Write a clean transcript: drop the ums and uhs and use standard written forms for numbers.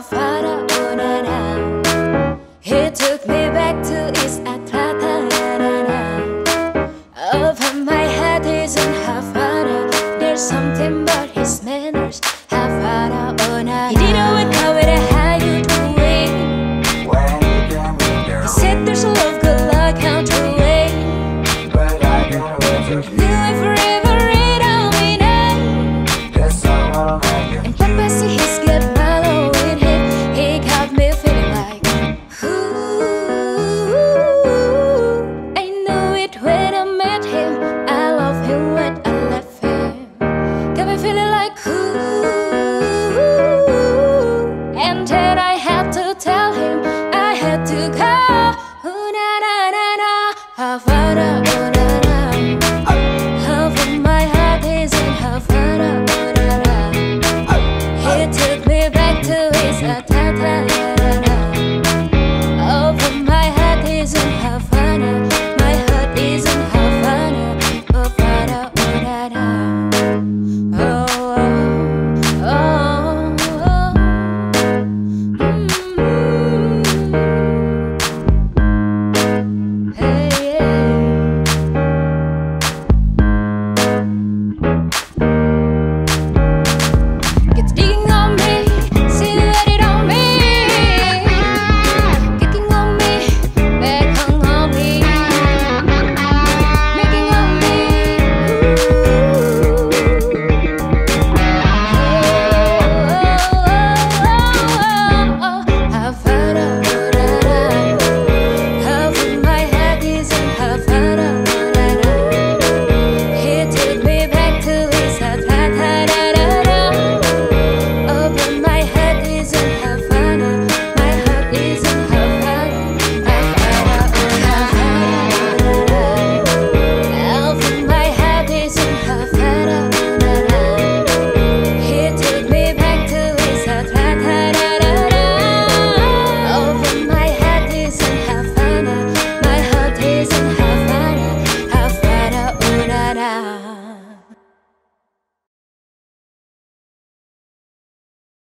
Havana, oh na na. He took me back to East Atlanta, na na na. Over my head he's in Havana. There's something about his manners, Havana, oh na na. He didn't wake up with a how you doing. He said there's a love, good luck, count away. But I gotta wait for you. Live forever, it on me now. There's someone like you. And Papa see his get mellow in him. He got me feeling like, ooh. I knew it when I met him. I love him when I left him. Got me feeling like, ooh. And then I had to tell him I had to go. Ooh, na na na na. Havana, oh na na. Half of my heart is in Havana, oh na na. He took me back to his Atlanta.